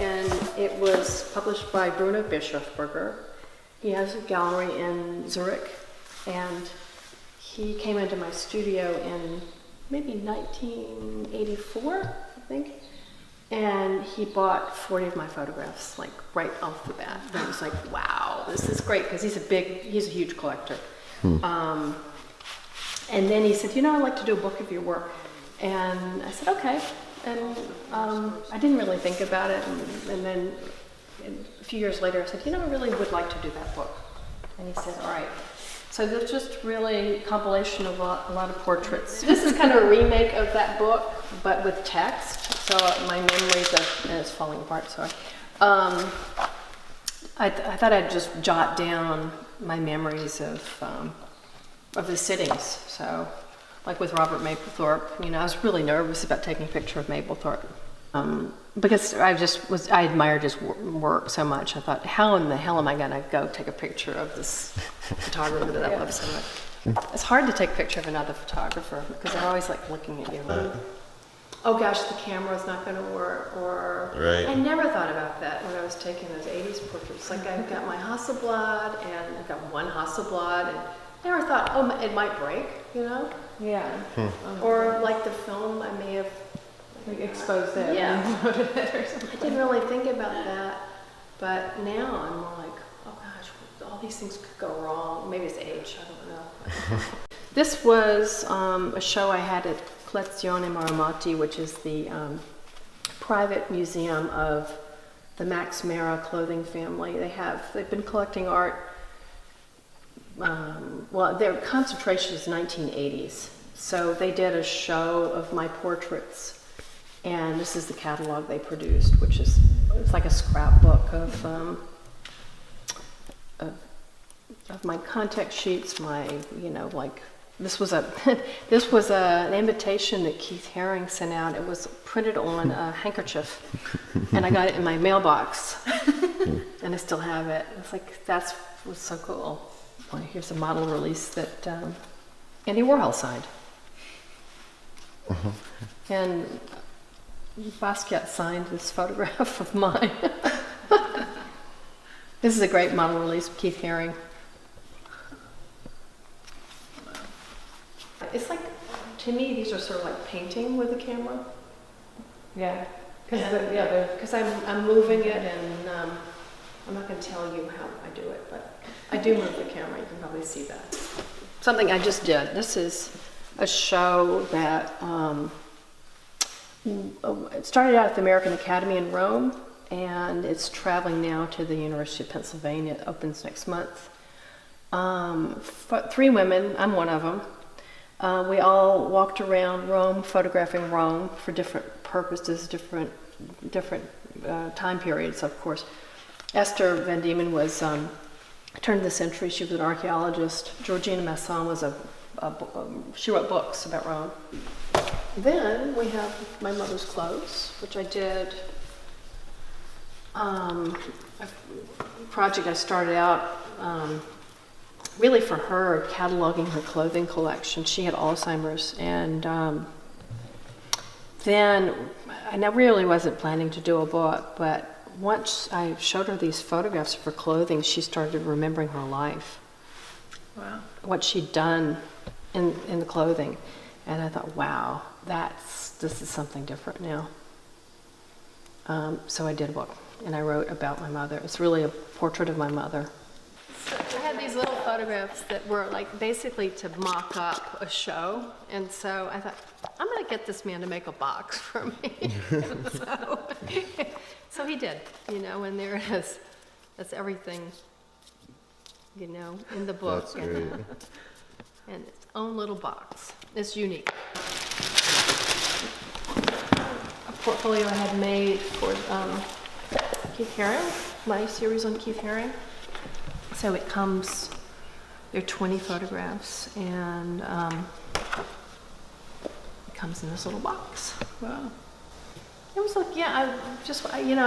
and it was published by Bruno Bischofberger. He has a gallery in Zurich, and he came into my studio in maybe 1984, I think, and he bought 40 of my photographs, like right off the bat. And I was like, wow, this is great, because he's a huge collector. And then he said, I'd like to do a book of your work. And I said, okay. And I didn't really think about it. And then a few years later, I said, I really would like to do that book. And he said, all right. So there's just really a compilation of a lot of portraits. This is kind of a remake of that book, but with text. So my memories and it's falling apart, sorry. I thought I'd just jot down my memories of the sittings. So, like with Robert Mapplethorpe, I was really nervous about taking a picture of Mapplethorpe because I admired his work so much. I thought, how in the hell am I going to go take a picture of this photographer that I love so much? It's hard to take a picture of another photographer because they're always like looking at you. Oh gosh, the camera's not going to work, or right. I never thought about that when I was taking those 80s portraits. Like I've got my Hasselblad, and I've got one Hasselblad, and I never thought, oh, it might break, Yeah. Or like the film, I may have exposed it. Yeah. And it or something. I didn't really think about that, but now I'm more like, oh gosh, all these things could go wrong. Maybe it's age, I don't know. This was a show I had at Collezione Maramati, which is the private museum of the Max Mara clothing family. They've been collecting art. Well, their concentration is 1980s. So they did a show of my portraits, and this is the catalog they produced, which is it's like a scrapbook of my contact sheets. My this was an invitation that Keith Haring sent out. It was printed on a handkerchief, and I got it in my mailbox, and I still have it. It's like was so cool. Well, here's a model release that Andy Warhol signed. And Basquiat signed this photograph of mine. This is a great model release of Keith Haring. It's like, to me, these are sort of like painting with a camera. Yeah. Because I'm moving it, and I'm not going to tell you how I do it, but I do move the camera. You can probably see that. Something I just did. This is a show that it started out at the American Academy in Rome, and it's traveling now to the University of Pennsylvania. It opens next month. 3 women, I'm one of them. We all walked around Rome, photographing Rome for different purposes, different time periods, of course. Esther Van Diemen was turn of the century. She was an archaeologist. Georgina Masson was she wrote books about Rome. Then we have my mother's clothes, which I did. A project I started out really for her, cataloging her clothing collection. She had Alzheimer's, and then I really wasn't planning to do a book, but once I showed her these photographs of her clothing, she started remembering her life. Wow. What she'd done in the clothing. And I thought, wow, this is something different now. So I did a book, and I wrote about my mother. It's really a portrait of my mother. So I had these little photographs that were like basically to mock up a show. And so I thought, I'm going to get this man to make a box for me. So he did, and there it is. That's everything, in the book. That's great. And its own little box. It's unique. A portfolio I had made for Keith Haring, my series on Keith Haring. So it comes, there are 20 photographs, and it comes in this little box. Wow. It was like, I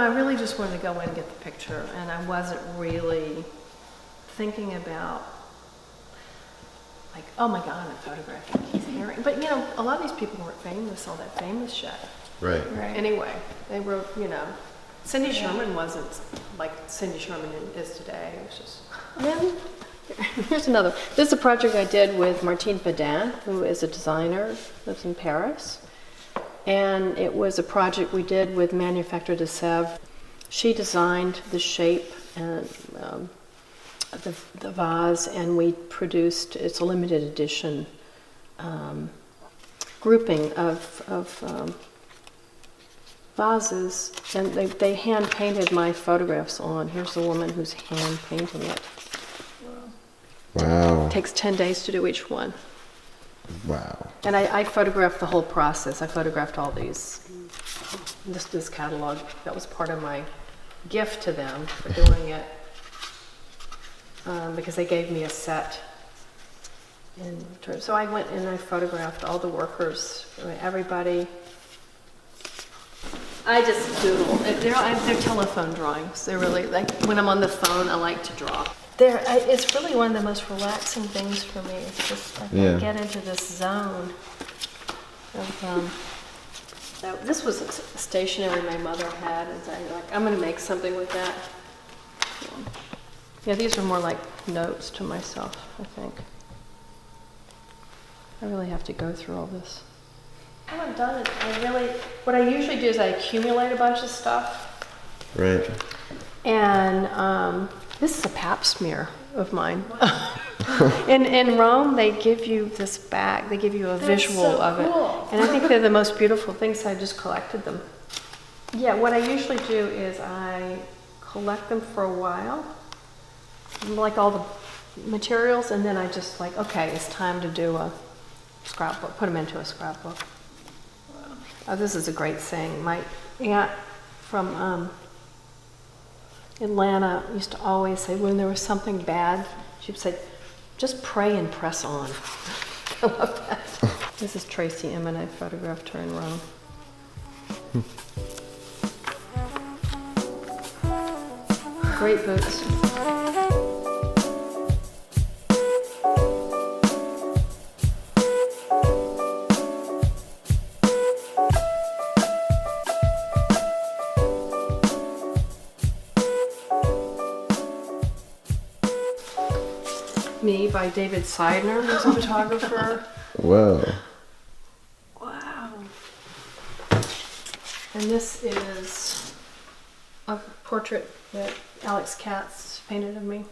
really just wanted to go in and get the picture, and I wasn't really thinking about, like, oh my God, I'm photographing Keith Haring. But, a lot of these people weren't famous all that famous yet. Right. Right. Anyway, they were, Cindy Sherman wasn't like Cindy Sherman is today. It was just. Then here's another. This is a project I did with Martine Bedin, who is a designer, lives in Paris. And it was a project we did with Manufacture de Sèvres. She designed the shape and the vase, and we produced, it's a limited edition grouping of vases, and they hand painted my photographs on. Here's the woman who's hand painting it. Wow. It takes 10 days to do each one. Wow. And I photographed the whole process. I photographed all these, this catalog. That was part of my gift to them for doing it, because they gave me a set. So I went and I photographed all the workers, everybody. I just doodle. They're telephone drawings. They're really, like, when I'm on the phone, I like to draw. It's really one of the most relaxing things for me. It's just like I get into this zone of, this was a stationery my mother had, and I'm going to make something with that. Yeah, these are more like notes to myself, I think. I really have to go through all this. I haven't done it. What I usually do is I accumulate a bunch of stuff. Right. And this is a pap smear of mine. In Rome, they give you this bag. They give you a visual of it. And I think they're the most beautiful things, so I just collected them. Yeah, what I usually do is I collect them for a while, like all the materials, and then I just like, okay, it's time to do a scrapbook, put them into a scrapbook. Oh, this is a great saying. My aunt from Atlanta used to always say when there was something bad, she'd say, just pray and press on. I love that. This is Tracy Emin. I photographed her in Rome. Great boots. Me by David Seidner, who's a photographer. Whoa. Wow. And this is a portrait that Alex Katz painted of me.